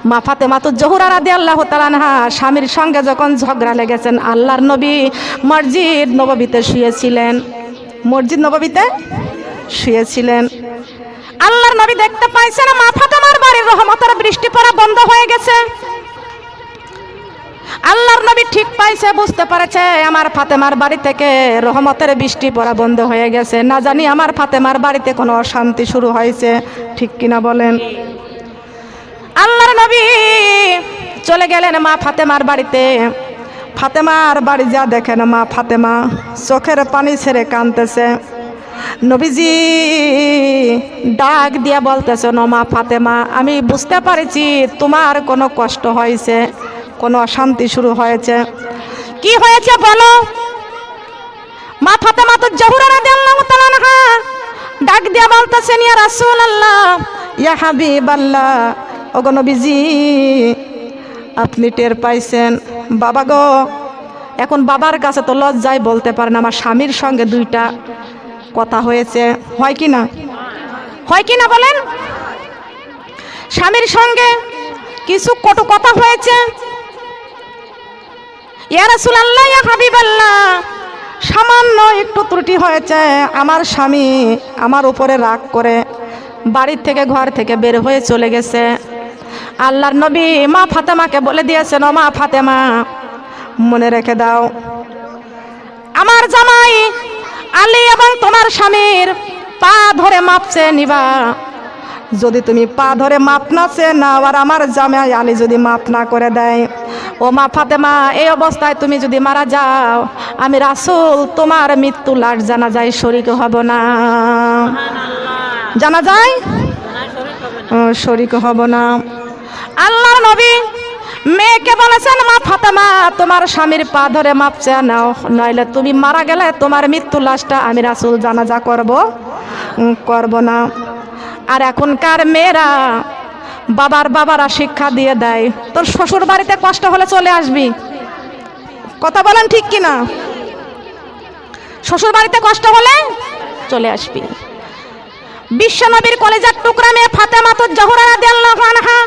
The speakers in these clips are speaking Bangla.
মা ফাতেমাতুজ জোহরা রাদিয়াল্লাহু তাআলা আনহা স্বামীর সঙ্গে যখন ঝগড়া লেগেছেন, আল্লাহর নবী মসজিদ নববীতে শুয়েছিলেন। মসজিদ নববীতে শুয়েছিলেন। আল্লাহর নবী দেখতে পাইছেন মা ফাতেমার বাড়ির রহমতের বৃষ্টি পড়া বন্ধ হয়ে গেছে। আল্লাহর নবী ঠিক পাইছে, বুঝতে পারেছে আমার ফাতেমার বাড়ি থেকে রহমতের বৃষ্টি পড়া বন্ধ হয়ে গেছে, না জানি আমার ফাতেমার বাড়িতে কোনো অশান্তি শুরু হয়েছে। ঠিক কিনা বলেন? আল্লাহর নবী চলে গেলেন মা ফাতেমার বাড়িতে। ফাতেমার বাড়ি যা দেখেন মা ফাতেমা চোখের পানি ছেড়ে কাঁদতেছে। নবীজি ডাক দিয়া বলতেছে, ন মা ফাতেমা, আমি বুঝতে পারছি তোমার কোনো কষ্ট হয়েছে, কোনো অশান্তি শুরু হয়েছে। কি হয়েছে বলো? মা ফাতেমাতুজ জোহরা রাদিয়াল্লাহু তাআলা আনহা ডাক দিয়া বলতেছেন, ইয়া রাসূলুল্লাহ, ইয়া হাবিবাল্লাহ, ওগো নবীজি আপনি টের পাইছেন? বাবা গো, এখন বাবার কাছে তো লজ্জায় বলতে পারেন আমার স্বামীর সঙ্গে দুইটা কথা হয়েছে। হয় কি না? হয় কি না বলেন? স্বামীর সঙ্গে কিছু কটু কথা হয়েছে। ইয়া রাসূলুল্লাহ, ইয়া হাবিবাল্লাহ, সামান্য একটু ত্রুটি হয়েছে। আমার স্বামী আমার উপরে রাগ করে বাড়ির থেকে ঘর থেকে বের হয়ে চলে গেছে। আল্লাহর নবী মা ফাতেমাকে বলে দিয়েছেন, ও মা ফাতেমা, মনে রেখে দাও আমার জামাই আলী এবং তোমার স্বামীর পা ধরে মাপছে নিবা। যদি তুমি পা ধরে মাপ না চেয়ে নাও আর আমার জামাই আলী যদি মাপ না করে দেয়, ও মা ফাতেমা, এই অবস্থায় তুমি যদি মারা যাও, আমি রাসূল তোমার মৃত্যু লাশ জানাজায় শরীক হব না। জানাজায় শরীক হব না। আল্লাহর নবী মেয়েকে বলেছেন, মা ফাতেমা, তোমার স্বামীর পা ধরে মাপ চেয়ে নাও, নইলে তুমি মারা গেলে তোমার মৃত্যু লাশটা আমি রাসূল জানাজা করব না। আর এখনকার মেয়েরা বাবারা শিক্ষা দিয়ে দেয়, তোর শ্বশুর বাড়িতে কষ্ট হলে চলে আসবি। কথা বলেন ঠিক কিনা? শ্বশুর বাড়িতে কষ্ট হলে চলে আসবি। বিশ্বনবীর কলেজার টুকরা মেয়ে ফাতেমাতুজ জোহরা রাদিয়াল্লাহু আনহা,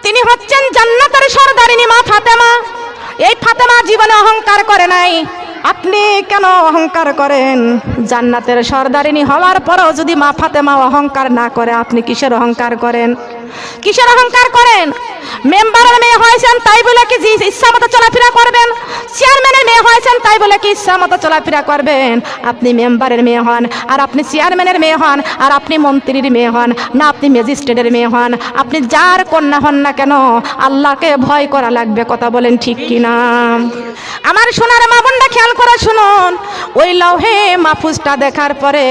তিনি হচ্ছেন জান্নাতের সরদারিনী মা ফাতেমা। এই ফাতেমা জীবনে অহংকার করে নাই। আপনি কেন অহংকার করেন? জান্নাতের সরদারিনী হওয়ার পরেও যদি মা ফাতেমা অহংকার না করে, আপনি কিসের অহংকার করেন? কিসের অহংকার করেন? মেম্বারের মেয়ে হয়েছেন তাই বলে কি ইচ্ছা মতো চলাফেরা করবেন? চেয়ারম্যানের মেয়ে হয়েছেন তাই বলে কি ইচ্ছা মতো চলাফেরা করবেন? আপনি মেম্বারের মেয়ে হন, আর আপনি চেয়ারম্যানের মেয়ে হন, আর আপনি মন্ত্রীর মেয়ে হন, না আপনি ম্যাজিস্ট্রেটের মেয়ে হন, আপনি যার কন্যা হন না কেন, আল্লাহকে ভয় করা লাগবে। কথা বলেন ঠিক কিনা? আমার সোনার মা বোনরা খেয়াল করে শুনুন, ওই লৌহে মাহফুজটা দেখার পরে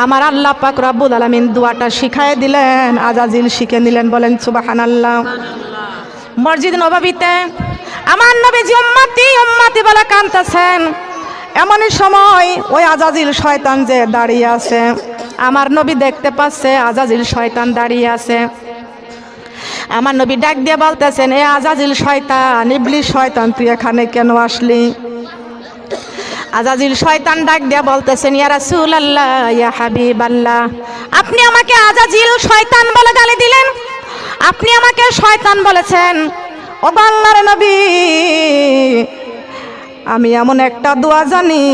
আমার আল্লাহ পাক রব্বুল আলামিন দোয়াটা শিখায় দিলেন, আজাজিল শিখে নিলেন। বলেন সুবহানাল্লাহ। মসজিদ নববীতে আমার নবীজি উম্মতি উম্মতি বলে কাঁদতেছেন। এমনই সময় ওই আজাজিল শয়তান যে দাঁড়িয়ে আছে, আমার নবী দেখতে পাচ্ছে আজাজিল শয়তান দাঁড়িয়ে আছে। আমার নবী ডাক দিয়ে বলতেছেন, এ আজাজিল শয়তান, ইবলিস শয়তান, তুই এখানে কেন আসলি? আজাজিল শয়তান ডাক দিয়ে বলতেছেন, ইয়া রাসূলুল্লাহ, ইয়া হাবিবাল্লাহ, আপনি আমাকে আজাজিল শয়তান বলে গালি দিলেন, আপনি আমাকে শয়তান বলেছেন। ও আল্লাহর নবী, আমি এমন একটা দোয়া জানি,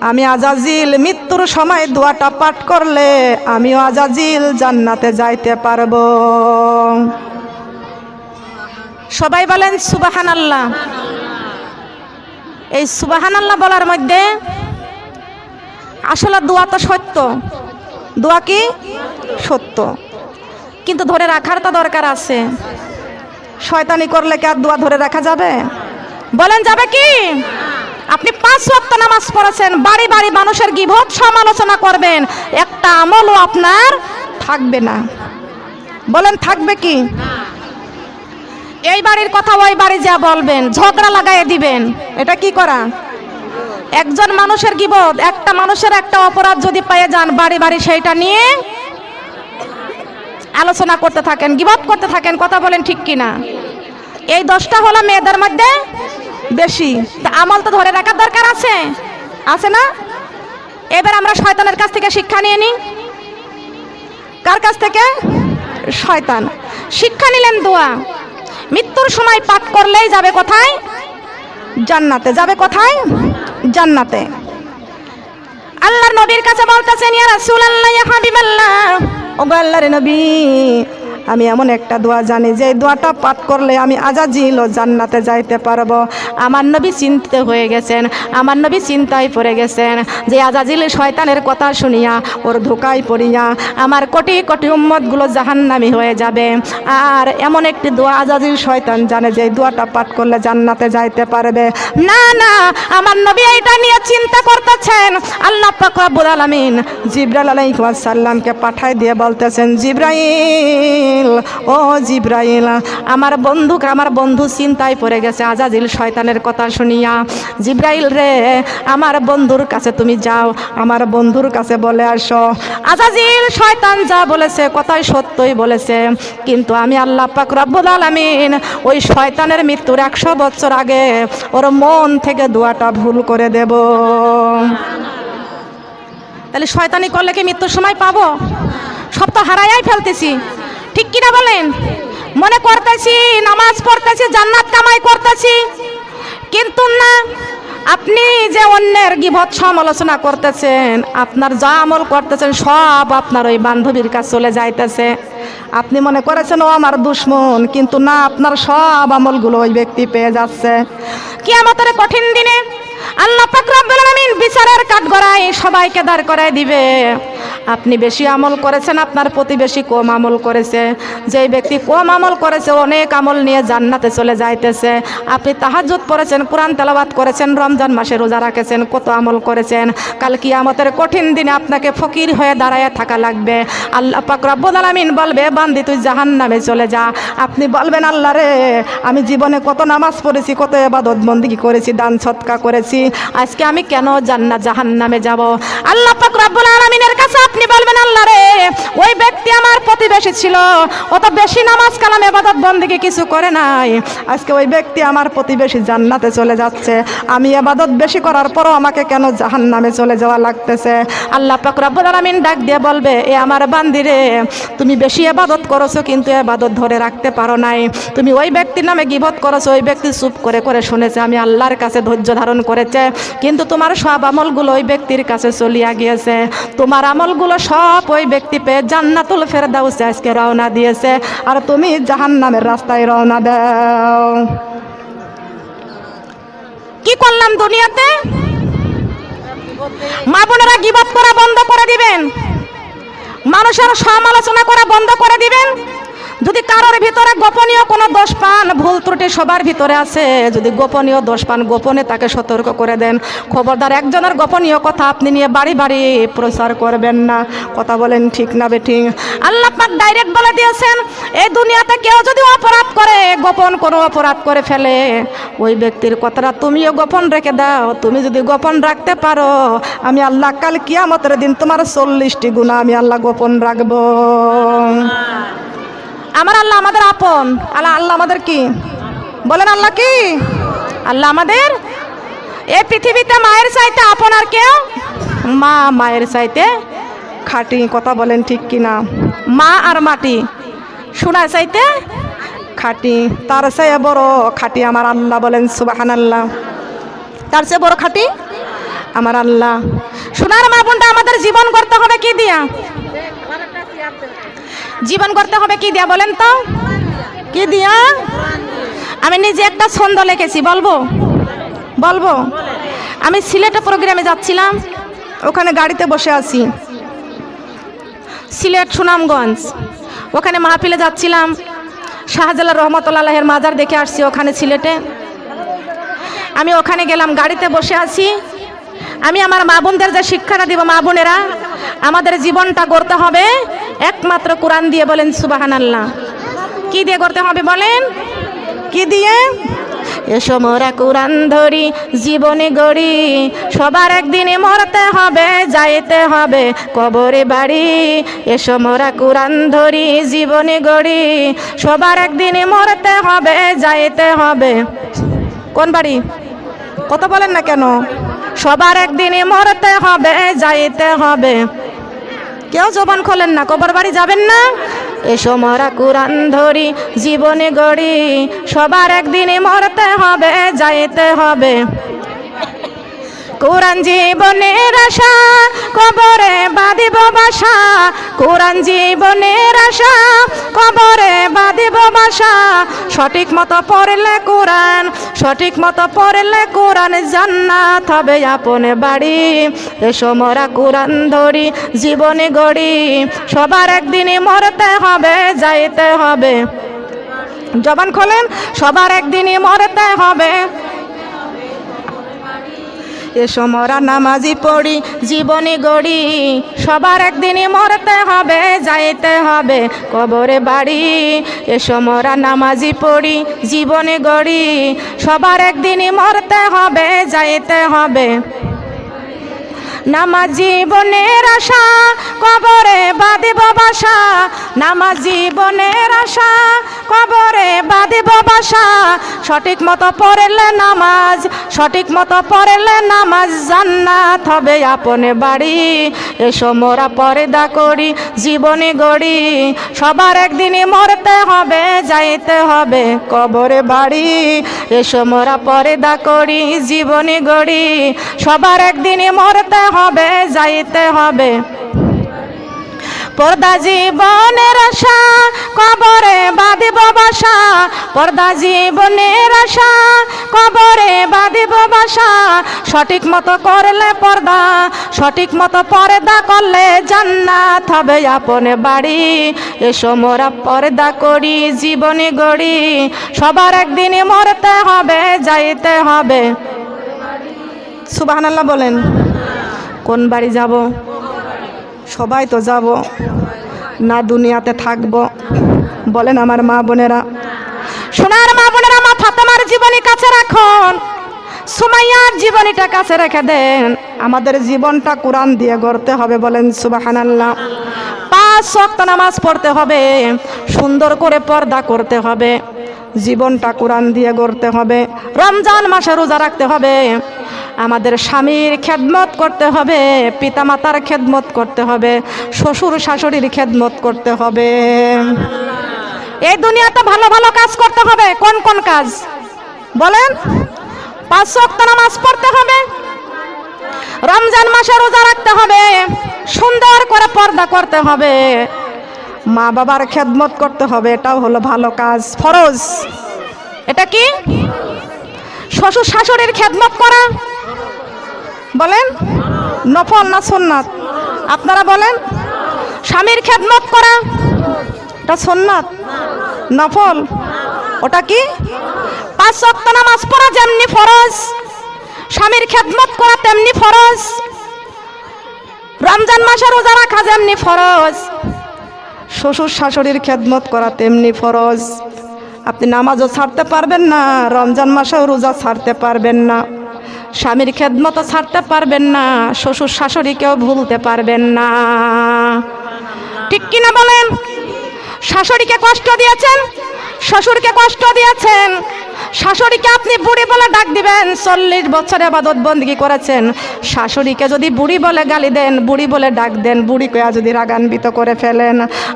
আমি আজাজিল মৃত্যুর সময় দোয়াটা পাঠ করলে আমিও আজাজিল জান্নাতে যাইতে পারবো। সবাই বলেন সুবহানাল্লাহ। এই সুবহানাল্লাহ বলার মধ্যে আসলে দোয়া তো সত্য, দোয়া কি সত্য, কিন্তু ধরে রাখার তো দরকার আছে। শয়তানি করলে কি আর দোয়া ধরে রাখা যাবে? বলেন যাবে কি? আপনি 5 ওয়াক্ত নামাজ পড়েছেন, বাড়ি বাড়ি মানুষের গীবত সমালোচনা করবেন, একটা আমলও আপনার থাকবে না। বলেন থাকবে কি? এই বাড়ির কথা ওই বাড়ি যা বলবেন, ঝগড়া লাগাইয়ে দিবেন। এটা কি করা? একজন মানুষের গীবত, একটা মানুষের একটা অপরাধ যদি পেয়ে যান, বাড়ি বাড়ি সেইটা নিয়ে আলোচনা করতে থাকেন, গীবত করতে থাকেন। কথা বলেন ঠিক কিনা? এই 10টা হলো মেয়েদের মধ্যে বেশি। তা আমল তো ধরে রাখার দরকার আছে, আছে না? এবার আমরা শয়তানের কাছ থেকে শিক্ষা নিয়ে নিই। কার কাছ থেকে? শয়তান। শিক্ষা নিলেন দোয়া, মৃত্যুর সময় পাঠ করলেই যাবে কোথায়? জান্নাতে। যাবে কোথায়? জান্নাতে। আল্লাহর নবীর কাছে বলতেছেন, ইয়া রাসূলুল্লাহ, ইয়া হাবিবাল্লাহ, ওগো আল্লাহর নবী, আমি এমন একটা দোয়া জানি যে দোয়াটা পাঠ করলে আমি আজাজিল ও জান্নাতে যাইতে পারবো। আমার নবী চিন্তিত হয়ে গেছেন, আমার নবী চিন্তায় পড়ে গেছেন যে আজাজিল শয়তানের কথা শুনিয়া ওর ধোকায় পড়িয়া আমার কোটি কোটি উম্মতগুলো জাহান্নামী হয়ে যাবে। আর এমন একটি দোয়া আজাজিল শয়তান জানে যে দোয়াটা পাঠ করলে জান্নাতে যাইতে পারবে। না না, আমার নবী এটা নিয়ে চিন্তা করতেছেন। আল্লাহ পাক রব্বুল আলামিন জিবরাইল আলাইহিস সালামকে পাঠায় দিয়ে বলতেছেন, জিবরাইল, ও জিবরাইল, আমার বন্ধু চিন্তায় পড়ে গেছে আজাজিল শয়তানের কথা শুনিয়া। জিবরাইল রে, আমার বন্ধুর কাছে তুমি যাও, আমার বন্ধুর কাছে বলে আসো আজাজিল শয়তান যা বলেছে কথাই সত্যই বলেছে, কিন্তু আমি আল্লাহ পাক রব্বুল আলামিন ওই শয়তানের মৃত্যুর 100 বছর আগে ওর মন থেকে দোয়াটা ভুল করে দেব। তাহলে শয়তানি করলে কি মৃত্যুর সময় পাবো? সব তো হারাইয়াই ফেলতেছি, ঠিক কিনা বলেন? মনে করতেছি নামাজ পড়তেছি, জান্নাত কামাই করতেছি, কিন্তু না, আপনি যে অন্যের গীবত সমালোচনা করতেছেন, আপনার যা আমল করতেছেন সব আপনার ওই বান্ধবীর কাছে চলে যাইতেছে। আপনি মনে করেছেন ও আমার দুশ্মন, কিন্তু না, আপনার সব আমলগুলো ওই ব্যক্তি পেয়ে যাচ্ছে। কিয়ামতের কঠিন দিনে আল্লাহ পাক রব্বুল আলামিন বিচারের কাঠগড়ায় সবাইকে দাঁড় করায় দিবে। আপনি বেশি আমল করেছেন, আপনার প্রতিবেশী কম আমল করেছে। যেই ব্যক্তি কম আমল করেছে অনেক আমল নিয়ে জান্নাতে চলে যাইতেছে। আপনি তাহাজ্জুদ পড়েছেন, কোরআন তেলাওয়াত করেছেন, রমজান মাসে রোজা রাখেছেন, কত আমল করেছেন। কাল কিয়ামতের কঠিন দিনে আপনাকে ফকির হয়ে দাঁড়ায় থাকা লাগবে। আল্লাহ পাক রব্বুল আলামিন বলবে, বান্দি তুই জাহান্নামে চলে যা। আপনি বলবেন, আল্লাহ রে, আমি জীবনে কত নামাজ পড়েছি, কত ইবাদত বন্দেগী করেছি, দান সদকা করেছি, আজকে আমি কেন জাহান্নামে যাব? আল্লাহ পাক রব্বুল আলামিনের কাছে আপনি বলবেন, আল্লাহ রে, ওই ব্যক্তি আমার প্রতিবেশী ছিল, ও তো বেশি নামাজ কালাম ইবাদত বন্দেগী কিছু করে নাই, আজকে ওই ব্যক্তি আমার প্রতিবেশী জান্নাতে চলে যাচ্ছে, আমি ইবাদত বেশি করার পরও আমাকে কেন জাহান্নামে চলে যাওয়া লাগতেছে? আল্লাহ পাক রব্বুল আলামিন ডাক দিয়ে বলবে, এ আমার বান্দি রে, তুমি বেশি ইবাদত করেছো কিন্তু ইবাদত ধরে রাখতে পারো নাই। তুমি ওই ব্যক্তির নামে গীবত করেছো, ওই ব্যক্তি চুপ করে করে শুনেছে, আমি আল্লাহর কাছে ধৈর্য ধারণ করেছে, কিন্তু তোমার সব আমলগুলো ওই ব্যক্তির কাছে চলিয়া গিয়েছে। তোমার আমলগুলো সব ওই ব্যক্তি পেয়ে জান্নাতুল ফেরদাউসে আজকে রওনা দিয়েছে, আর তুমি জাহান্নামের রাস্তায় রওনা দাও। কি করলাম দুনিয়াতে? মা বোনেরা গীবত করা বন্ধ করে দিবেন, মানুষের সমালোচনা করা বন্ধ করে দিবেন। যদি কারোর ভিতরে গোপনীয় কোনো দোষ পান, ভুল ত্রুটি সবার ভিতরে আছে, যদি গোপনীয় দোষ পান গোপনে তাকে সতর্ক করে দেন। খবরদার একজনের গোপনীয় কথা আপনি নিয়ে বাড়ি বাড়ি প্রচার করবেন না। কথা বলেন ঠিক না বেঠিক? আল্লাহ পাক ডাইরেক্ট বলে দিয়েছেন, এই দুনিয়াতে কেউ যদি অপরাধ করে, গোপন কোনো অপরাধ করে ফেলে, ওই ব্যক্তির কথাটা তুমিও গোপন রেখে দাও। তুমি যদি গোপন রাখতে পারো, আমি আল্লাহ কাল কিয়ামতের দিন তোমার 40টি গুনাহ আমি আল্লাহ গোপন রাখবো। আমার আল্লাহ আমাদের আপন। আল্লাহ আমাদের কি বলেন? আল্লাহ কি? আল্লাহ আমাদের এই পৃথিবীতে মায়ের চাইতে আপন আর কেউ? মা মায়ের চাইতে খাঁটি। কথা বলেন ঠিক কিনা? মা আর মাটি সোনার চাইতে খাঁটি, তার চেয়ে বড় খাঁটি আমার আল্লাহ। বলেন সুবহানাল্লাহ। তার চেয়ে বড় খাঁটি আমার আল্লাহ। সোনার মা বোনটা আমাদের জীবন করতে হবে কি দিয়া? জীবন করতে হবে কি দিয়া বলেন তো? কি দিয়া? আমি নিজে একটা ছন্দ লিখেছি, বলবো? আমি সিলেটে প্রোগ্রামে যাচ্ছিলাম, ওখানে গাড়িতে বসে আছি, সিলেট সুনামগঞ্জ, ওখানে মাহফিলে যাচ্ছিলাম। শাহজালাল রহমতুল্লাহের মাজার দেখে আসছি ওখানে সিলেটে। আমি ওখানে গেলাম, গাড়িতে বসে আছি। আমি আমার মা বোনদের যে শিক্ষাটা দিব, মা বোনেরা আমাদের জীবনটা গড়তে হবে একমাত্র কোরআন দিয়ে। বলেন সুবহানাল্লাহ। কি দিয়ে গড়তে হবে বলেন? কি দিয়ে? এসো মোরা কোরআন ধরি জীবনে গড়ি, সবার একদিনে মরতে হবে, যাইতে হবে কবরে বাড়ি। এসো মোরা কোরআন ধরি জীবনে গড়ি, সবার একদিনে মরতে হবে, যাইতে হবে কোন বাড়ি? কত বলেন না কেন? সবার একদিনে মরতে হবে, যাইতে হবে। কেউ জবান খোলেন না, কবর বাড়ি যাবেন না? এসো মোরা কোরআন ধরি জীবনে গড়ি, সবার একদিনে মরতে হবে যাইতে হবে। কোরআন জীবনের আশা, কবরে বাঁধিব বাসা। কোরআন জীবনের আশা, কবরে বাঁধিব বাসা। সঠিক মতো পড়লে কোরআন, সঠিক মতো পড়লে কোরআন, জান্নাত হবে আপন বাড়ি। এসো মোরা কোরআন ধরি জীবনে গড়ি, সবার একদিনই মরতে হবে যাইতে হবে। জবান খোলেন, সবার একদিনই মরতে হবে। এসো মোরা নামাজি পড়ি জীবনে গড়ি, সবার একদিনই মরতে হবে যাইতে হবে কবরে বাড়ি। এসো মোরা নামাজি পড়ি জীবনে গড়ি, সবার একদিনই মরতে হবে যাইতে হবে। নামাজ জীবনের আশা, কবরে বাঁধিব বাসা। নামাজ জীবনের আশা, কবরে বাঁধিব বাসা। সঠিক মতো পড়লে নামাজ, সঠিক মতো পড়লে নামাজ, জান্নাত হবে আপন বাড়ি। এসো মোরা পর্দা করি জীবনে গড়ি, সবার একদিনই মরতে হবে যাইতে হবে কবরে বাড়ি। এসো মোরা পর্দা করি জীবনে গড়ি, সবার একদিনই মরতে হবে যাইতে হবে। পর্দা জীবনের আশা, কবরে বাঁধিব বাসা। পর্দা জীবনের আশা, কবরে বাঁধিব বাসা। সঠিক মতো করলে পর্দা, সঠিক মতো পর্দা করলে জান্নাত হবে আপন বাড়ি। এসো মোরা পর্দা করি জীবনে গড়ি, সবার একদিনই মরতে হবে যাইতে হবে। সুবহানাল্লাহ বলেন। কোন বাড়ি যাব? সবাই তো যাব না, দুনিয়াতে থাকবো? বলেন আমার মা বোনেরা, সোনার মা বোনেরা, মা ফাতেমার জীবনী কাছে রাখুন, সুমাইয়ার জীবনীটা কাছে রেখে দেন। আমাদের জীবনটা কোরআন দিয়ে গড়তে হবে। বলেন সুবহানাল্লাহ। 5 ওয়াক্ত নামাজ পড়তে হবে, সুন্দর করে পর্দা করতে হবে, জীবনটা কোরআন দিয়ে গড়তে হবে। রমজান মাসে রোজা রাখতে হবে, আমাদের স্বামীর খেদমত করতে হবে, পিতামাতার খেদমত করতে হবে, শ্বশুর শাশুড়ির খেদমত করতে হবে। এই দুনিয়াতে ভালো ভালো কাজ করতে হবে। কোন কোন কাজ বলেন? 5 ওয়াক্ত নামাজ পড়তে হবে, রমজান মাসে রোজা রাখতে হবে, সুন্দর করে পর্দা করতে হবে, মা বাবার খেদমত করতে হবে। এটাও হলো ভালো কাজ, ফরজ। এটা কি? শ্বশুর শাশুড়ির খেদমত করা। বলেন নফল না সুন্নাত? আপনারা বলেন। স্বামীর খেদমত করা, এটা সুন্নাত? নফল? ওটা কি? 5 ওয়াক্ত নামাজ পড়া যেমনি ফরজ, স্বামীর খেদমত করা তেমনি ফরজ, রমজান মাসে রোজা রাখা যেমনি ফরজ, শ্বশুর শাশুড়ির খেদমত করা তেমনি ফরজ। আপনি নামাজও ছাড়তে পারবেন না, রমজান মাসেও রোজা ছাড়তে পারবেন না, স্বামীর খেদমতও ছাড়তে পারবেন না, শ্বশুর শাশুড়িকেও ভুলতে পারবেন না। ঠিক কিনা বলেন? শাশুড়িকে কষ্ট দিয়েছেন, শ্বশুরকে কষ্ট দিয়েছেন, শাশুড়িকে আপনি বুড়ি বলে ডাক দিবেন, 40 বছর ইবাদত বন্দেগী করেছেন, শাশুড়িকে যদি বুড়ি বলে গালি দেন, বুড়ি বলে ডাক দেন, বুড়ি কয়া যদি রাগান্বিত করে ফেলেন,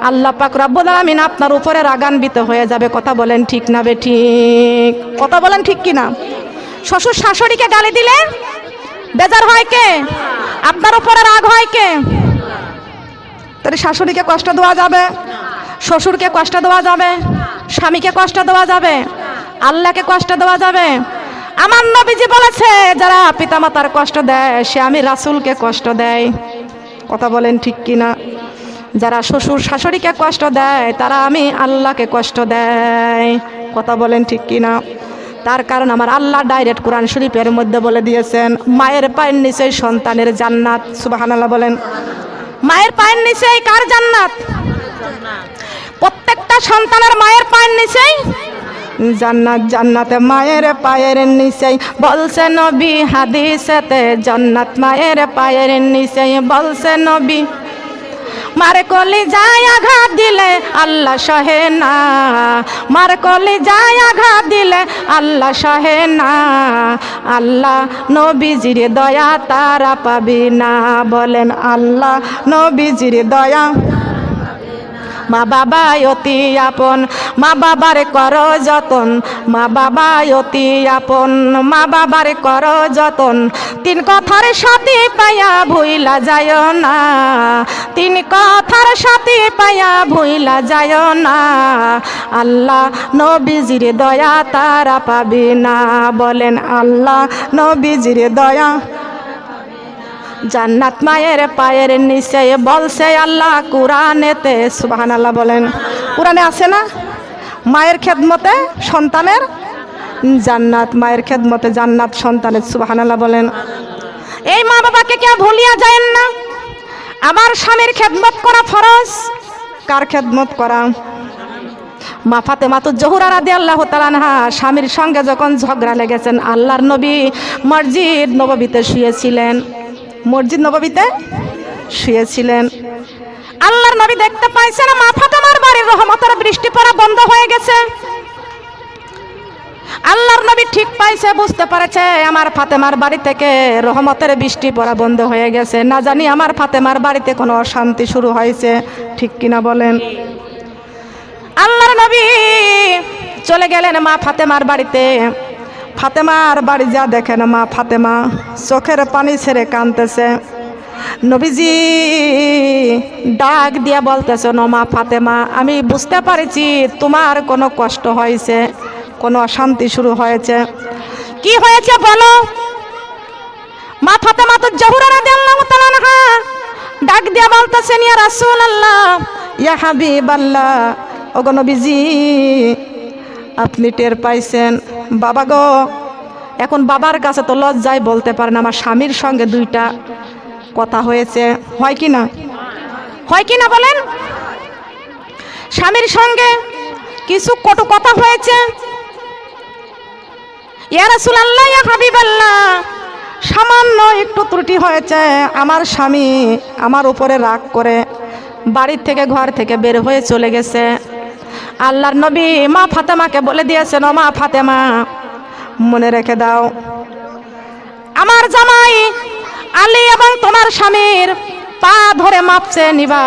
আল্লাহ পাক রব্বুল আলামিন আপনার উপরে রাগান্বিত হয়ে যাবে। কথা বলেন ঠিক না বেঠিক? কথা বলেন ঠিক কিনা? শ্বশুর শাশুড়িকে গালি দিলে বেজার হয় কে? আপনার উপরে রাগ হয় কে? তাহলে শাশুড়িকে কষ্ট দেওয়া যাবে, শ্বশুরকে কষ্ট দেওয়া যাবে, স্বামীকে কষ্ট দেওয়া যাবে, আল্লাহকে কষ্ট দেওয়া যাবে। আমার নবীজি বলেছে, যারা পিতামাতার কষ্ট দেয় সে আমি রাসূলকে কষ্ট দেয়। কথা বলেন ঠিক কিনা? যারা শ্বশুর শাশুড়িকে কষ্ট দেয় তারা আমি আল্লাহকে কষ্ট দেয়। কথা বলেন ঠিক কিনা? তার কারণ আমার আল্লাহ ডাইরেক্ট কোরআন শরীফের মধ্যে বলে দিয়েছেন, মায়ের পায়ের নিচে সন্তানের জান্নাত। সুবহানাল্লাহ বলেন। মায়ের পায়ের নিচে কার জান্নাত? প্রত্যেকটা সন্তানের মায়ের পায়ের নিচেই জান্নাত। জান্নাতে মায়ের পায়ের নিচেই বলছে নবী হাদিসেতে, জান্নাত মায়ের পায়ের নিচেই বলছে নবী। মার কলি যায় আঘাত দিলে আল্লাহ সহে না, মার কলি যায় আঘাত দিলে আল্লাহ সহে না, আল্লাহ নবীজির দয়া তারা পাবি না। বলেন আল্লাহ নবীজির দয়া মা বাবা অতি আপন, মা বাবার কর যতন, মা বাবা অতি আপন, মা বাবার কর যতন। তিন কথার সাথে পাইয়া ভুইলা যায় না, তিন কথার সাথে পাইয়া ভুইলা যায় না। আল্লাহ নবীজির দয়া তারা পাবি না, বলেন আল্লাহ নবীজির দয়া। জান্নাত মায়ের পায়ের নিচে বলছে আল্লাহ কুরআনেতে, সুবহানাল্লাহ বলেন। কুরআনে আছে না মায়ের খেদমতে সন্তানের জান্নাত, মায়ের খেদমতে জান্নাত সন্তানের, সুবহানাল্লাহ বলেন। এই মা বাবাকে কেউ ভুলিয়া যায় না। আমার স্বামীর খেদমত করা ফরজ। কার খেদমত করা? মা ফাতেমাতুজ জোহরা রাদিয়াল্লাহু তাআলা আনহা স্বামীর সঙ্গে যখন ঝগড়া লেগেছেন, আল্লাহর নবী মসজিদ নববীতে শুয়েছিলেন, মসজিদ নববীতে শুয়েছিলেন। আল্লাহর নবী দেখতে পাইছেন মা ফাতেমার বাড়ির রহমতের বৃষ্টি পড়া বন্ধ হয়ে গেছে। আল্লাহর নবী ঠিক পাইছে, বুঝতে পারছে আমার ফাতেমার বাড়ি থেকে রহমতের বৃষ্টি পড়া বন্ধ হয়ে গেছে, না জানি আমার ফাতেমার বাড়িতে কোনো অশান্তি শুরু হয়েছে, ঠিক কিনা বলেন। আল্লাহর নবী চলে গেলেন মা ফাতেমার বাড়িতে। ফাতেমার বাড়ি যা দেখেন মা ফাতেমা চোখের পানি ছেড়ে কাঁদতেছে। নবীজি ডাক দিয়া বলতেছে, নো মা ফাতেমা, আমি বুঝতে পারছি তোমার কোনো কষ্ট হয়েছে, কোনো অশান্তি শুরু হয়েছে। কি হয়েছে বলো? মা ফাতেমাতুজ জোহরা রাদিয়াল্লাহু তাআলা আনহা ডাক দিয়া বলতেছেন, ইয়া রাসূলুল্লাহ, ইয়া হাবিবাল্লাহ, ওগো নবীজি আপনি টের পাইছেন বাবা গো। এখন বাবার কাছে তো লজ্জায় বলতে পারেন আমার স্বামীর সঙ্গে দুইটা কথা হয়েছে, হয় কি না? হয় কি না বলেন? স্বামীর সঙ্গে কিছু কটু কথা হয়েছে। ইয়া রাসূলুল্লাহ, ইয়া হাবিবাল্লাহ, সামান্য একটু ত্রুটি হয়েছে। আমার স্বামী আমার উপরে রাগ করে বাড়ির থেকে ঘর থেকে বের হয়ে চলে গেছে। আল্লাহর নবী মা ফাতেমাকে বলে দিয়েছেন, ও মা ফাতেমা, মনে রেখে দাও আমার জামাই আলী এবং তোমার স্বামীর পা ধরে মাপছে নিবা।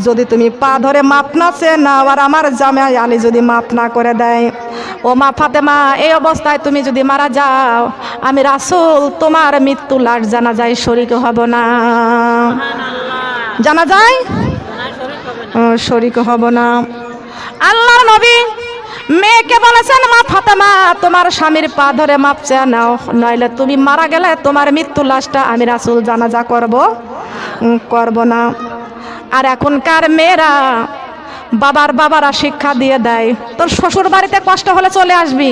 যদি তুমি পা ধরে মাপ না চেয়ে নাও আর আমার জামাই আলী যদি মাপ না করে দেয়, ও মা ফাতেমা, এই অবস্থায় তুমি যদি মারা যাও, আমি রাসূল তোমার মৃত্যু লাশ জানাজায় শরীক হব না। জানাজায় শরীক হব না। আল্লাহর নবী মেয়েকে বলেছেন, মা ফাতেমা, তোমার স্বামীর পা ধরে মাপ চেয়ে নাও, নইলে তুমি মারা গেলে তোমার মৃত্যু লাশটা আমি রাসূল জানাজা করব না। আর এখনকার মেয়েরা বাবারা শিক্ষা দিয়ে দেয়, তোর শ্বশুর বাড়িতে কষ্ট হলে চলে আসবি।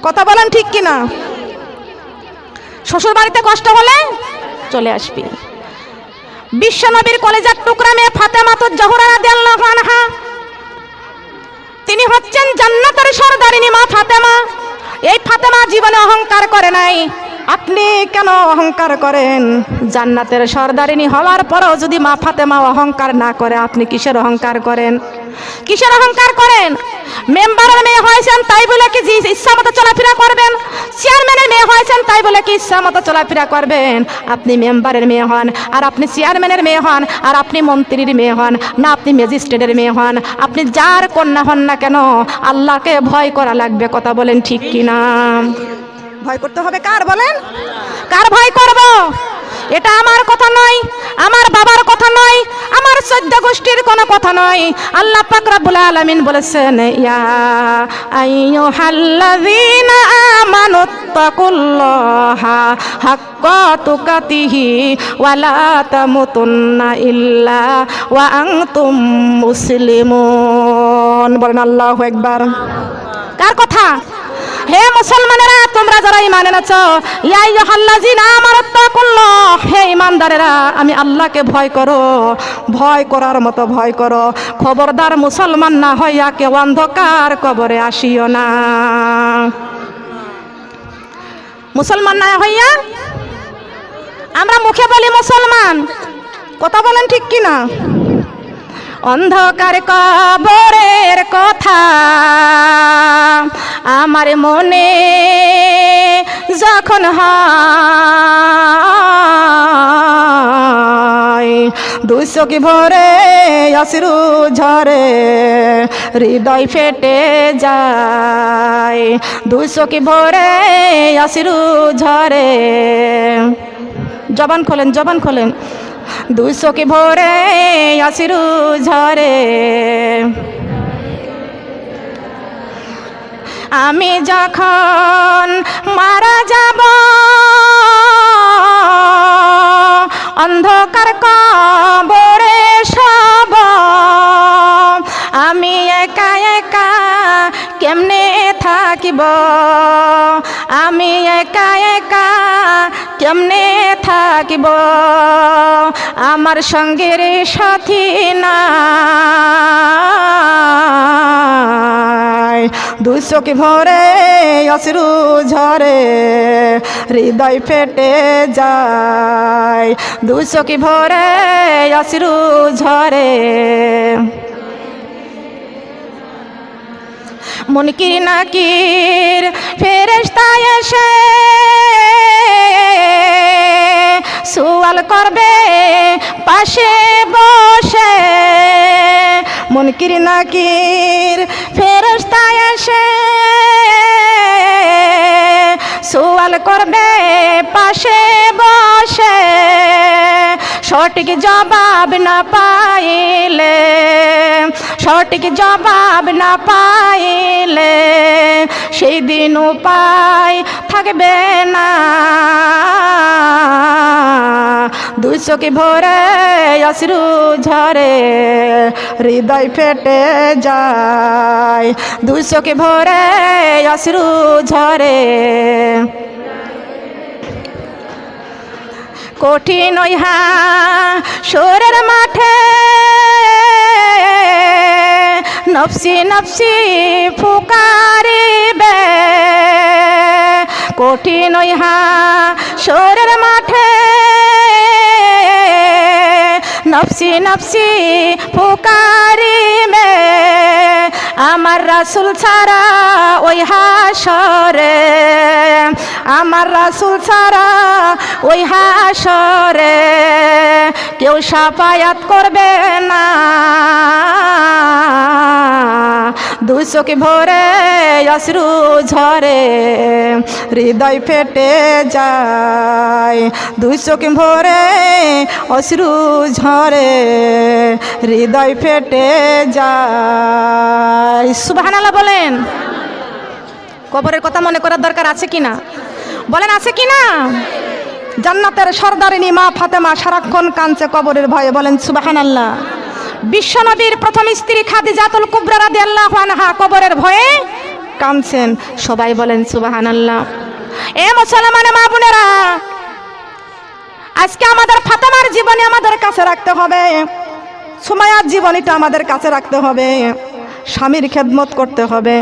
কথা বলেন ঠিক কিনা? শ্বশুর বাড়িতে কষ্ট হলে চলে আসবি। বিশ্বনবীর কলেজার টুকরা মেয়ে ফাতেমাতুজ জোহরা রাদিয়াল্লাহু আনহা, তিনি হচ্ছেন জান্নাতের সরদারিনী মা ফাতেমা। এই ফাতেমা জীবনে অহংকার করে নাই। আপনি কেন অহংকার করেন? জান্নাতের সরদারিনী হওয়ার পরেও যদি মা ফাতেমা অহংকার না করে, আপনি কিসের অহংকার করেন? কিসের অহংকার করেন? মেম্বারের মেয়ে হয়েছেন তাই বলে কি ইচ্ছা মতো চলাফেরা করবেন? চেয়ারম্যানের মেয়ে হয়েছেন তাই বলে কি ইচ্ছা মতো চলাফেরা করবেন? আপনি মেম্বারের মেয়ে হন, আর আপনি চেয়ারম্যানের মেয়ে হন, আর আপনি মন্ত্রীর মেয়ে হন, না আপনি ম্যাজিস্ট্রেটের মেয়ে হন, আপনি যার কন্যা হন না কেন, আল্লাহকে ভয় করা লাগবে। কথা বলেন ঠিক কিনা? ভয় করতে হবে কার বলেন? কার ভয় করব? এটা আমার কথা নয়, আমার বাবার কথা নয়, আমার 14 গোষ্ঠীর কোনো কথা নয়। আল্লাহ পাক রব্বুল আলামিন বলেছেন, ইয়া আইয়ুহাল্লাযীনা আমানুত্তাকুল্লাহা হাক্কা তুকাতিহি ওয়া লা তামুতুন্না ইল্লা ওয়া আনতুম মুসলিমুন। বলেন আল্লাহু আকবার। কার কথা? হে মুসলমানেরা, তোমরা যারা ঈমান এনেছো, ইয়া আইয়ুহাল্লাযীনা আমানুত্তাকুল্লাহ, হে ঈমানদারেরা, আমি আল্লাহকে ভয় করো, ভয় করার মতো ভয় করো। খবরদার মুসলমান না হইয়া কেউ অন্ধকার কবরে আসিও না। মুসলমান না হইয়া আমরা মুখে বলি মুসলমান, কথা বলেন ঠিক কিনা? অন্ধকার কবরের কথা আমার মনে যখন হয়, দুই চোখ ভরে অশ্রু ঝরে হৃদয় ফেটে যায় দুই চোখ ভরে অশ্রু ঝরে জবান খোলেন দুই চোখ ভরে অশ্রু ঝরে আমি যখন মারা যাব অন্ধকার কবরে শোব আমি একা একা কেমনে থাকিব আমি একা একা কেমনে থাকিব আমার সঙ্গের সাথী নাই দুই চোখ ভরে অশ্রু ঝরে হৃদয় ফেটে যায় দুই চোখ ভরে অশ্রু ঝরে মুনকির নাকির ফেরেশতা এসে সুয়াল করবে পাশে বসে মুনকির নাকির ফেরেশতা এসে সুয়াল করবে পাশে বসে সঠিক জবাব না পাইলে সঠিক জবাব না পাইলে সেই দিন উপায় থাকবে না দুই চোখ ভরে অশ্রু ঝরে হৃদয় ফেটে যায় দুই চোখ ভরে অশ্রু ঝরে কঠিন ইহা সুরের মাঠে নফসি নফসি ফুকারিবে কঠিন ইহা সুরের মাঠে নফসি নফসি ফুকারিবে আমার রাসূল ছাড়া ওই হাসরে আমার রাসূল ছাড়া ওই হাসরে কেউ শাফায়াত করবে না দুই চোখ ভরে অশ্রু ঝরে হৃদয় ফেটে যায় দুই চোখ ভরে অশ্রু ঝরে হৃদয় ফেটে যায় সুবহানাল্লাহ বলেন কবরের কথা মনে করার দরকার আছে কিনা বলেন আছে কিনা জান্নাতের সরদারিনী মা ফাতেমা সারাক্ষণ কাঁদছে কবরের ভয়ে বলেন সুবহানাল্লাহ বিশ্বনবীর প্রথম স্ত্রী খাদিজাতুল কুবরা রাদিয়াল্লাহু আনহা কবরের ভয়ে কাঁদছেন সবাই বলেন সুবহানাল্লাহ এ মুসলমান মা বোনেরা আজকে আমাদের ফাতেমার জীবনী আমাদের কাছে রাখতে হবে সুমাইয়ার জীবনীটা আমাদের কাছে রাখতে হবে স্বামীর খেদমত করতে হবে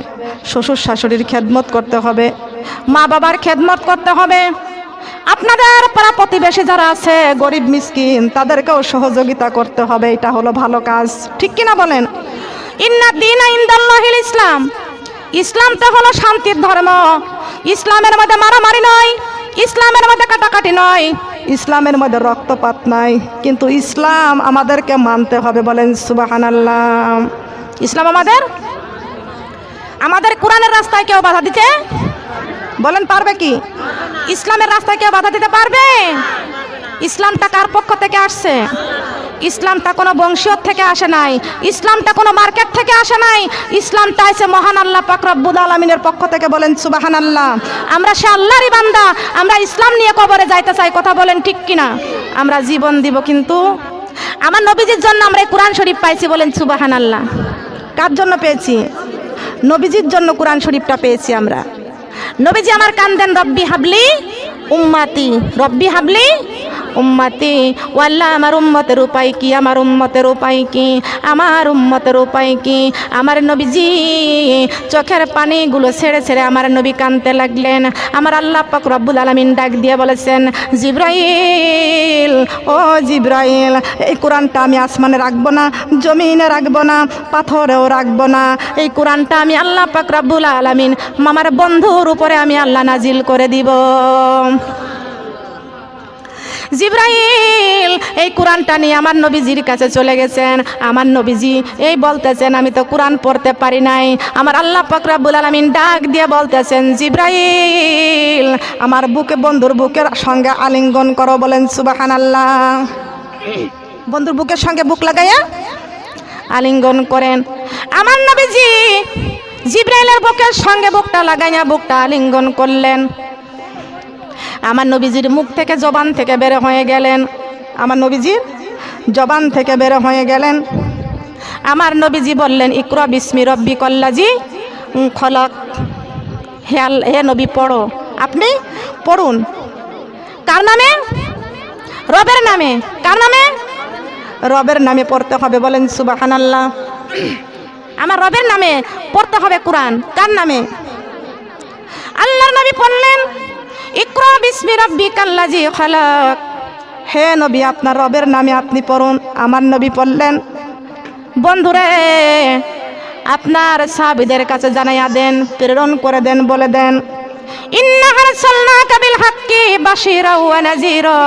শ্বশুর শাশুড়ির খেদমত করতে হবে মা বাবার খেদমত করতে হবে আপনাদের পাড়া প্রতিবেশী যারা আছে গরিব মিসকিন তাদেরকেও সহযোগিতা করতে হবে এটা হলো ভালো কাজ ঠিক কিনা বলেন ইন্না দীনা ইনদাল্লাহিল ইসলাম ইসলামটা হলো শান্তির ধর্ম ইসলামের মধ্যে মারামারি নয় ইসলামের মধ্যে কাটাকাটি নয় ইসলামের মধ্যে রক্তপাত নাই কিন্তু ইসলাম আমাদেরকে মানতে হবে বলেন সুবহানাল্লাহ ইসলাম আমাদের কোরআনের রাস্তায় কেউ বাধা দিতে বলেন পারবে কি ইসলামের রাস্তায় কেউ বাধা দিতে পারবে ইসলামটা কার পক্ষ থেকে আসছে ইসলামটা কোনো বংশীয়ত থেকে আসে নাই ইসলামটা কোনো মার্কেট থেকে আসে নাই ইসলামটা আছে মহান আল্লাহ পাক রব্বুল আলামিনের পক্ষ থেকে বলেন সুবহানাল্লাহ আমরা সে আল্লাহরই বান্দা আমরা ইসলাম নিয়ে কবরে যাইতে চাই কথা বলেন ঠিক কিনা আমরা জীবন দিব কিন্তু আমার নবীজির জন্য আমরা এই কোরআন শরীফ পাইছি বলেন সুবহানাল্লাহ কার জন্য পেয়েছি নবীজির জন্য কোরআন শরীফটা পেয়েছি আমরা নবীজি আমার কান্দেন রব্বি হাবলি উম্মতি রব্বি হাবলি উম্মতি ওয়াল্লাহ আমার উম্মতের উপায় কি আমার উম্মতের উপায় কি আমার উম্মতের উপায় কি আমার নবীজি চোখের পানিগুলো ছেড়ে ছেড়ে আমার নবী কাঁদতে লাগলেন আমার আল্লাহ পাক রব্বুল আলামিন ডাক দিয়ে বলেছেন জিবরাইল ও জিবরাইল এই কোরআনটা আমি আসমানে রাখবো না জমিনে রাখবো না পাথরেও রাখবো না এই কোরআনটা আমি আল্লাহ পাক রব্বুল আলামিন আমার বন্ধুর উপরে আমি আল্লাহ নাজিল করে দিব জিবরাইল এই কোরআনটা নিয়ে আমার নবীজির কাছে চলে গেছেন। আমার নবীজি এই বলতেছেন আমি তো কোরআন পড়তে পারি নাই। আমার আল্লাহ পাক রব্বুল আলামিন ডাক দিয়ে বলতেছেন জিবরাইল আমার বুকে বন্ধুর বুকের সঙ্গে আলিঙ্গন করো, বলেন সুবহানাল্লাহ। বন্ধুর বুকের সঙ্গে বুক লাগাইয়া আলিঙ্গন করেন। আমার নবীজি জিবরাইলের বুকের সঙ্গে বুকটা লাগাইয়া বুকটা আলিঙ্গন করলেন। আমার নবীজির মুখ থেকে জবান থেকে বের হয়ে গেলেন। আমার নবীজির জবান থেকে বের হয়ে গেলেন। আমার নবীজি বললেন ইকরা বিসমি রব্বিকাল্লাযী খলাক। হে নবী পড়ো, আপনি পড়ুন। কার নামে? রবের নামে। কার নামে? রবের নামে পড়তে হবে, বলেন সুবহানাল্লাহ। আমার রবের নামে পড়তে হবে কোরআন। কার নামে? আল্লাহর নবী পড়লেন ইকরা বিসমি রব্বিকাল্লাযী খলাক। হে নবী আপনার রবের নামে আপনি পড়ুন। আমার নবী পড়লেন। বন্ধুরে আপনার সাহাবীদের কাছে জানাইয়া দেন, প্রেরণ করে দেন, বলে দেন ইন্না আরসালনাকা বিল হাক্কি বাশীরা ওয়া নাযীরা।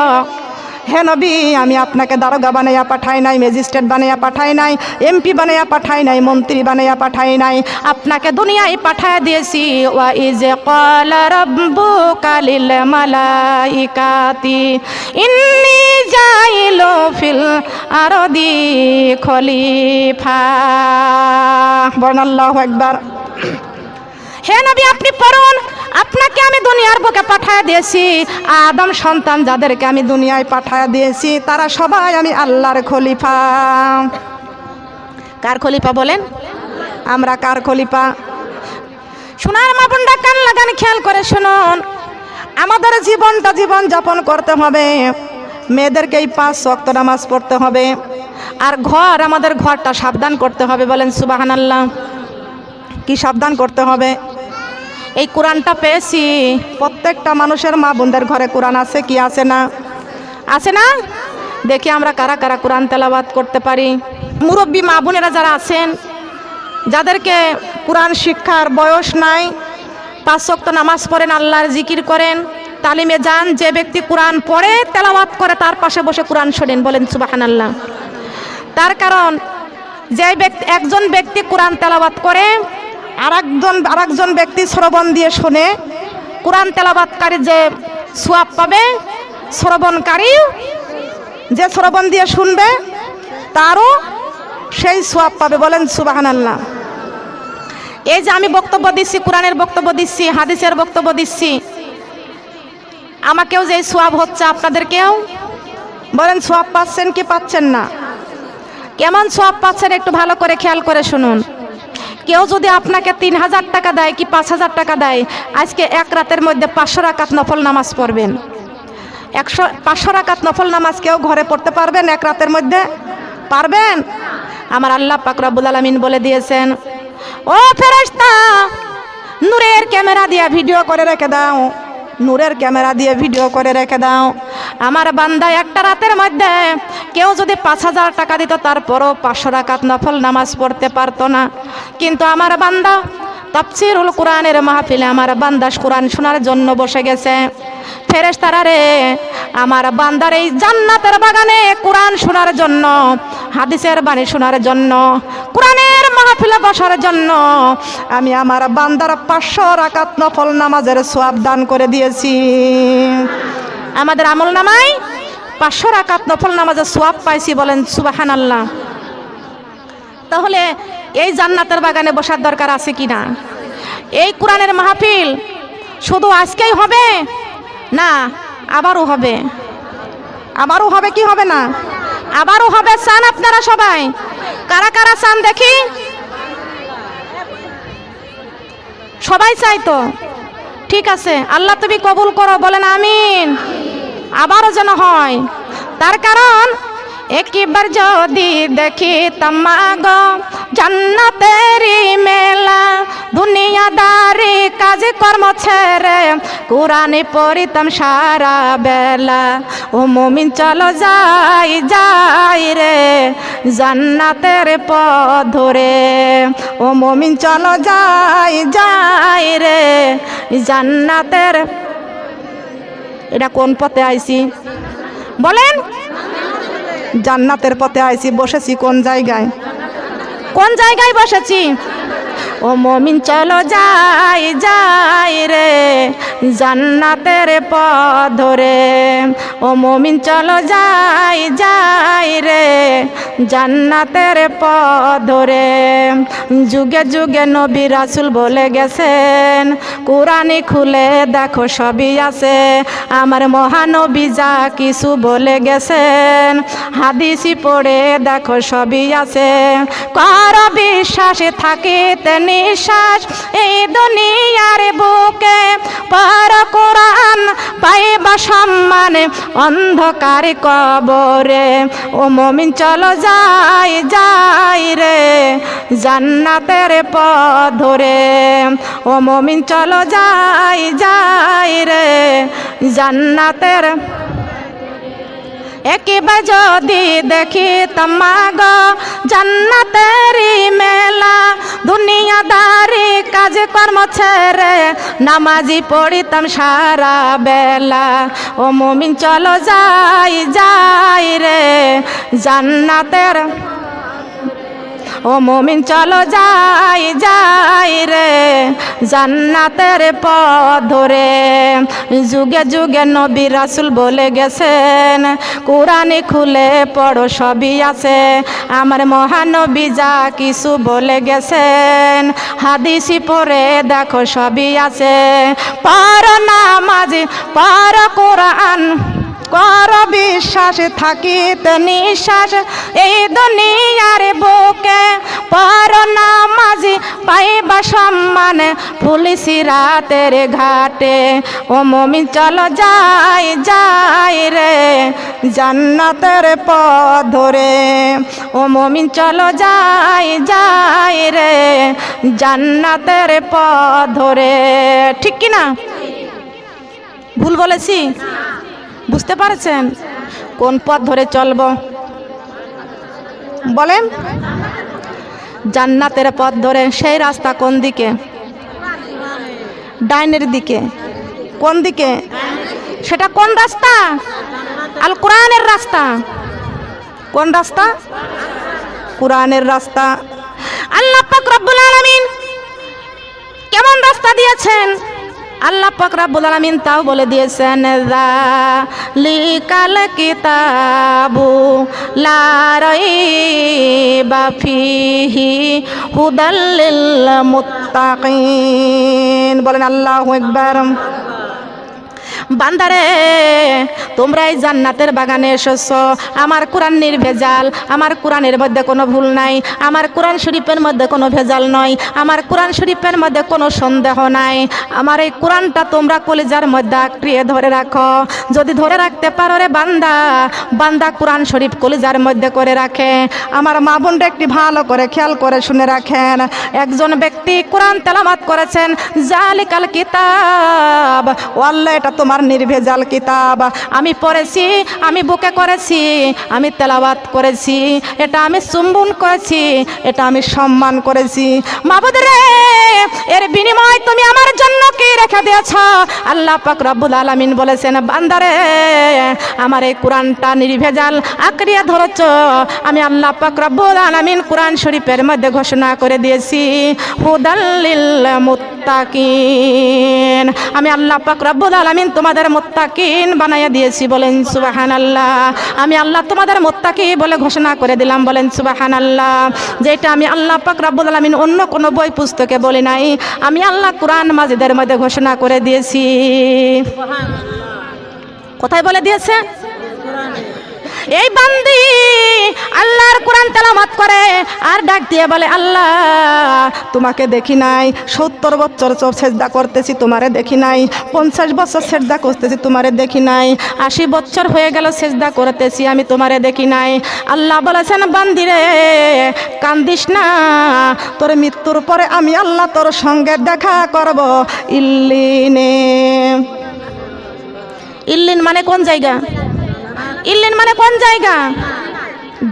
হে নবী আমি আপনাকে দারোগা বানাইয়া পাঠাই নাই, ম্যাজিস্ট্রেট বানাইয়া পাঠাই নাই, এমপি বানাইয়া পাঠাই নাই, মন্ত্রী বানাইয়া পাঠাই নাই। আপনাকে দুনিয়ায় পাঠায় দিয়েছি। ওয়া ইজ ক্বালা রাব্বুকা লিল মালাইকাতি ইন্নী জাইলু ফিল আরদি খলিফা। বলেন আল্লাহু আকবার। হে নবী আপনি পড়ুন, আপনাকে আমি দুনিয়ার বুকে পাঠায় দিয়েছি। আদম সন্তান যাদেরকে আমি দুনিয়ায় পাঠায় দিয়েছি তারা সবাই আমি আল্লাহর খলিফা। কার খলিফা বলেন? আমরা কার খলিফা? সোনার মা বোনরা কান লাগান, খেয়াল করে শুনুন। আমাদের জীবনটা জীবন যাপন করতে হবে। মেয়েদেরকে এই 5 ওয়াক্ত নামাজ পড়তে হবে। আর আমাদের ঘরটা সাবধান করতে হবে, বলেন সুবহানাল্লাহ। কি সাবধান করতে হবে? এই কোরআনটা পেয়েছি, প্রত্যেকটা মানুষের মা বোনদের ঘরে কোরআন আছে কি আছে না? আছে না? দেখি আমরা কারা কারা কোরআন তেলাওয়াত করতে পারি। মুরব্বী মা বোনেরা যারা আছেন, যাদেরকে কোরআন শিক্ষার বয়স নাই, 5 ওয়াক্ত নামাজ পড়েন, আল্লাহর জিকির করেন, তালিমে যান। যে ব্যক্তি কোরআন পড়ে তেলাওয়াত করে তার পাশে বসে কোরআন শোনেন, বলেন সুবহানাল্লাহ। তার কারণ যে ব্যক্তি একজন ব্যক্তি কোরআন তেলাওয়াত করে আরেকজন ব্যক্তি শ্রবণ দিয়ে শুনে, কোরআন তেলাওয়াতকারী যে সওয়াব পাবে, শ্রবণকারী যে শ্রবণ দিয়ে শুনবে তারও সেই সওয়াব পাবে, বলেন সুবহানাল্লাহ। এই যে আমি বক্তব্য দিচ্ছি, কোরআনের বক্তব্য দিচ্ছি, হাদিসের বক্তব্য দিচ্ছি, আমাকেও যে সওয়াব হচ্ছে আপনাদেরকেও, বলেন সওয়াব পাচ্ছেন কি পাচ্ছেন না? কেমন সওয়াব পাচ্ছেন একটু ভালো করে খেয়াল করে শুনুন। কেউ যদি আপনাকে 3000 টাকা দেয় কি 5000 টাকা দেয়, আজকে এক রাতের মধ্যে 500 রাকাত নফল নামাজ পড়বেন। 500 রাকাত নফল নামাজ কেউ ঘরে পড়তে পারবেন এক রাতের মধ্যে? পারবেন? আমার আল্লাহ পাক রব্বুল আলামিন বলে দিয়েছেন, ও ফেরেশতা নূরের ক্যামেরা দিয়ে ভিডিও করে রেখে দাও, নূরের ক্যামেরা দিয়ে ভিডিও করে রেখে দাও। আমার বান্দা একটা রাতের মধ্যে কেউ যদি 5000 টাকা দিত তারপরও 500 রাকাত নফল নামাজ পড়তে পারতো না। কিন্তু আমার বান্দা তাফসীরুল কোরআনের মাহফিলে আমার বান্দা কোরআন শোনার জন্য বসে গেছে। ফেরেশতারা রে, আমার বান্দার এই জান্নাতের বাগানে কোরআন শোনার জন্য, হাদিসের বাণী শোনার জন্য, কোরআনের মাহফিলে বসার জন্য আমি আমার বান্দার 500 রাকাত নফল নামাজের সওয়াব দান করে দিয়েছি। আমাদের আমল নামায় 500 রাকাত নফল নামাজের সওয়াব পাইছি, বলেন সুবহানাল্লাহ। তাহলে এই জান্নাতের বাগানে বসার দরকার আছে কি না? এই কোরআনের মাহফিল শুধু আজকেই হবে না, আবারও হবে। আবারও হবে কি হবে না? আবারও হবে। চান আপনারা সবাই? কারা কারা চান দেখি? সবাই চাই তো? ঠিক আছে, আল্লাহ তুমি কবুল করো, বলেন আমিন। আবারও যেন হয়। তার কারণ একবার যদি দেখিতাম মাগো জান্নাতেরি মেলা, দুনিয়াদারি কাজ কর্ম ছেড়ে কোরআনে পড়িতাম সারা বেলা। ও মুমিন চলো যাই যাই রে জান্নাতের পথ ধরে, ও মুমিন চলো যাই যাই রে জান্নাতের। এটা কোন পথে আইছি? বলেন, জান্নাতের পথে আইছি, বসেছি কোন জায়গায়? কোন জায়গায় বসেছি? ও মমিন চলো যাই যাই রে জান্নাতের পথ ধরে। ও মমিন চলো যাই যাই রে জান্নাতের পথ ধরে। যুগে যুগে নবী রাসূল বলে গেছেন, কোরআনে খুলে দেখো সবই আছে। আমার মহানবী যা কিছু বলে গেছেন, হাদিসি পড়ে দেখো সবই আছে। কর বিশ্বাসে থাকিতে নিঃশ্বাস এই দুনিয়ার বুকে, পর কোরআন পাইবা সম্মান অন্ধকার কবরে। ও মমিন চলো যাই যাই রে জান্নাতের পথ ধরে। ও মমিন চলো যাই যাই রে জান্নাতের। একবার যদি দেখি তোমাগো জান্নাতেরি মেলা, দুনিয়াদারি কাজ কর্ম ছেড়ে নামাজি পড়িতাম সারা বেলা। ও মুমিন চলো যাই যাই রে জান্নাতের। ও মুমিন চলো যাই যাই রে জান্নাতের পথ ধরে। যুগে যুগে নবী রাসূল বলে গেছেন, কোরআনে খুলে পড়ো সবই আছে। আমার মহানবী যা কিছু বলে গেছেন, হাদিসি পড়ে দেখো সবই আছে। পর নামাজ পর কোরআন, কর বিশ্বাস থাকিতে নিঃশ্বাস এই দুনিয়ার বুকে, পর নামাজি পাইবা সম্মান পুলিশি রাতের ঘাটে। ও মুমিন চলো যাই যাই রে জান্নাতের পথ ধরে। ও মুমিন চলো যাই যাই রে জান্নাতের পথ ধরে। ঠিক কি না? ভুল বলেছি? বুঝতে পারছেন কোন পথ ধরে চলবো? বলেন, জান্নাতের পথ ধরে। সেই রাস্তা কোন দিকে? ডাইনের দিকে। কোন দিকে? সেটা কোন রাস্তা? আল কোরআনের রাস্তা। কোন রাস্তা? কোরআনের রাস্তা। আল্লাহ পাক রব্বুল আলামিন কেমন রাস্তা দিয়েছেন? আল্লাহ পাক রব্বুল আলামিন তাও বলে দিয়েছেন, যালিকাল কিতাবু লা রাইবা ফিহি হুদাল লিল মুত্তাকিন। বলেন আল্লাহু আকবার। বান্দারে, তোমরা এই জান্নাতের বাগানে এসেছো, আমার কোরআন নির্ভেজাল, আমার কোরআনের মধ্যে কোনো ভুল নাই, আমার কোরআন শরীফের মধ্যে কোনো ভেজাল নয়, আমার কোরআন শরীফের মধ্যে কোনো সন্দেহ নাই। আমার এই কোরআনটা তোমরা কলিজার মধ্যে আঁকড়িয়ে ধরে রাখো। যদি ধরে রাখতে পারো রে বান্দা, বান্দা কোরআন শরীফ কলিজার মধ্যে করে রাখে। আমার মা বোনরা একটি ভালো করে খেয়াল করে শুনে রাখেন। একজন ব্যক্তি কোরআন তেলাওয়াত করেছেন, জালিকাল কিতাব, ওয়াল্লাহ এটা তোমার নির্ভেজাল কিতাব। আমি পড়েছি, আমি বুকে করেছি, আমি তেলাওয়াত করেছি, এটা আমি চুম্বন করেছি, এটা আমি সম্মান করেছি। মাবুদ রে, এর বিনিময় তুমি আমার জন্য কি রেখে দিয়েছ? আল্লাহ পাক রব্বুল আলামিন বলেছেন, বান্দারে আমার এই কোরআনটা নির্ভেজাল আঁকড়িয়ে ধরেছ। আমি আল্লাহ পাক রব্বুল আলামিন কোরআন শরীফের মধ্যে ঘোষণা করে দিয়েছি, হুদাল লিল মুত্তাকিন। আমি আল্লাহ পাক রব্বুল আলামিন তোমাদের মুত্তাকিন বানাইয়া দিয়েছি। বলেন সুবহানাল্লাহ। আমি আল্লাহ তোমাদের মুত্তাকি বলে ঘোষণা করে দিলাম। বলেন সুবহানাল্লাহ। যেটা আমি আল্লাহ পাক রব্বুল আলামিন অন্য কোনো বই পুস্তকে বলি নাই, আমি আল্লাহ কোরআন মাজিদের মধ্যে ঘোষণা করে দিয়েছি। কোথায় বলে দিয়েছে? এই বান্দি আল্লাহর কোরআন তেলাওয়াত করে আর ডাক দিয়ে বলে, আল্লাহ তোমাকে দেখি নাই, 70 বছর সেজদা করতেছি তোমারে দেখি নাই, 50 বছর সেজদা করতেছি তোমারে দেখি নাই, 80 বছর হয়ে গেল সেজদা করতেছি আমি তোমারে দেখি নাই। আল্লাহ বলেছেন, বান্দি রে কান্দিস না, তোর মৃত্যুর পরে আমি আল্লাহ তোর সঙ্গে দেখা করব ইল্লিনে। ইল্লিন মানে কোন জায়গা? ইল্লিন মানে কোন জায়গা?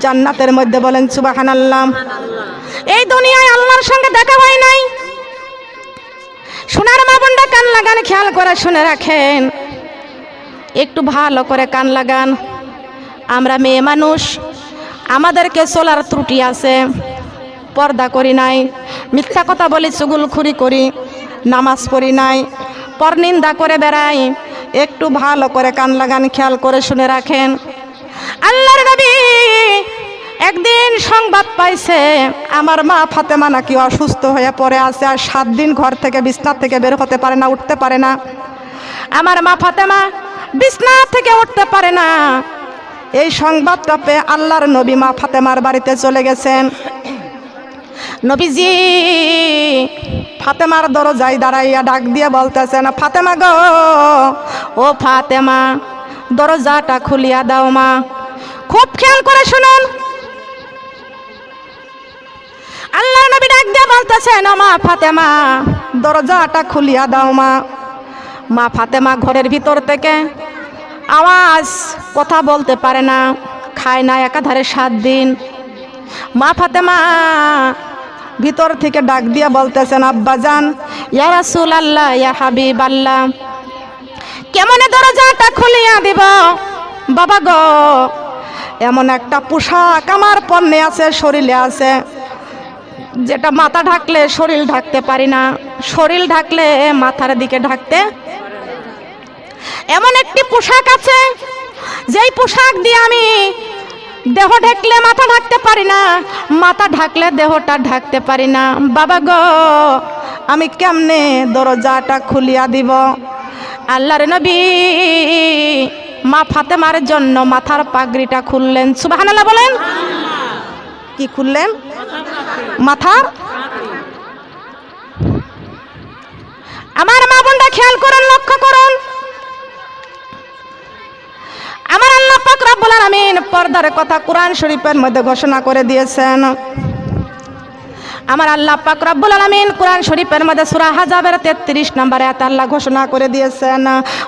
জান্নাতের মধ্যে। বলেন সুবহানাল্লাহ। এই দুনিয়ায় আল্লাহর সঙ্গে দেখা হয় নাই। সোনার মা বোনরা কান লাগান, খেয়াল করে শুনে রাখেন, একটু ভালো করে কান লাগান। আমরা মেয়ে মানুষ, আমাদেরকে চলার ত্রুটি আছে, পর্দা করি নাই, মিথ্যা কথা বলি, চুগলখুরি করি, নামাজ পড়ি নাই, পরনিন্দা করে বেড়াই। একটু ভালো করে কান লাগান, খেয়াল করে শুনে রাখেন। আল্লাহর নবী একদিন সংবাদ পাইছে আমার মা ফাতেমা নাকি অসুস্থ হয়ে পড়ে আছে, আর 7 দিন ঘর থেকে বিছনা থেকে বের হতে পারে না, উঠতে পারে না। আমার মা ফাতেমা বিছনা থেকে উঠতে পারে না। এই সংবাদটা পেয়ে আল্লাহর নবী মা ফাতেমার বাড়িতে চলে গেছেন। নবীজি ফাতেমার দরজায় দাঁড়াইয়া ডাক দিয়ে বলতেছেন, ফাতেমা গো, ও ফাতেমা, দরজাটা খুলিয়া দাও মা। খুব খেয়াল করে শুনুন, আল্লাহর নবী ডাক দিয়ে বলতেছেন, ও মা ফাতেমা, দরজাটা খুলিয়া দাও মা। মা ফাতেমা ঘরের ভিতর থেকে আওয়াজ, কথা বলতে পারে না, খায় না একাধারে 7 দিন। মা ফাতেমা ভিতর থেকে ডাক দিয়ে বলতেছেন, আব্বাজান, ইয়া রাসূলুল্লাহ, ইয়া হাবিবাল্লাহ, কেমনে দরজাটা খুলিয়া দিব বাবা গো? এমন একটা পোশাক আমার পরনে আছে, শরীরে আছে, যেটা মাথা ঢাকলে শরীর ঢাকতে পারি না, শরীর ঢাকলে মাথার দিকে ঢাকতে। এমন একটি পোশাক আছে, যেই পোশাক দিয়ে আমি দেহ ঢাকলে মাথা ঢাকতে পারি না, মাথা ঢাকলে দেহটা ঢাকতে পারি না। বাবা গো, আমি কেমনে দরজাটা খুলিয়া দিব? আল্লাহর নবী মা ফাতেমার জন্য মাথার পাগড়িটা খুললেন। সুবহানাল্লাহ বলেন। কি খুললেন? মাথার। আমার মা বোনরা খেয়াল করুন, লক্ষ্য করুন, আমার আল্লাহ পাক রব্বুল আলামিন পর্দার কথা কোরআন শরীফের মধ্যে ঘোষণা করে দিয়েছেন। আমার আল্লাহ পাক রব্বুল আলামিন কোরআন শরীফের মধ্যে সূরা আহজাবের 33 নম্বরে আয়াত আল্লাহ ঘোষণা করে দিয়েছেন,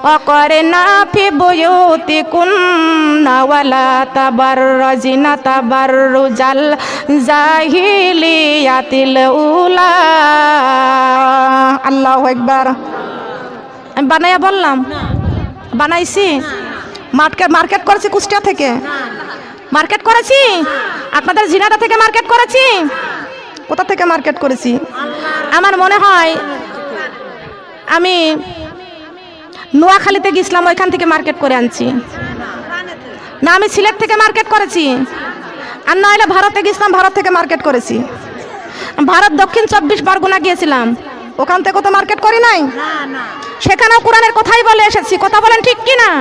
ওয়াকারনা ফি বুয়ুতিকুন্না ওয়ালা তাবাররাজিনা তাবাররুজাল জাহিলিয়াতিল উলা। আল্লাহু আকবার। আমি বানায়া বললাম? বানাইছি? মার্কেট করেছি কুষ্টিয়া থেকে, মার্কেট করেছি, আপনাদের ঝিনাইদহ থেকে মার্কেট করেছি। কোথা থেকে মার্কেট করেছি? আমার মনে হয় আমি নোয়াখালীতে গেছিলাম, ওইখান থেকে মার্কেট করে আনছি। না, আমি সিলেট থেকে মার্কেট করেছি, আর নইলে ভারতে গেছিলাম, ভারত থেকে মার্কেট করেছি। ভারত দক্ষিণ 24 পরগনা গিয়েছিলাম, ওখান থেকে তো মার্কেট করি নাই, সেখানেও কোরআনের কথাই বলে এসেছি। কথা বলেন ঠিক কি না?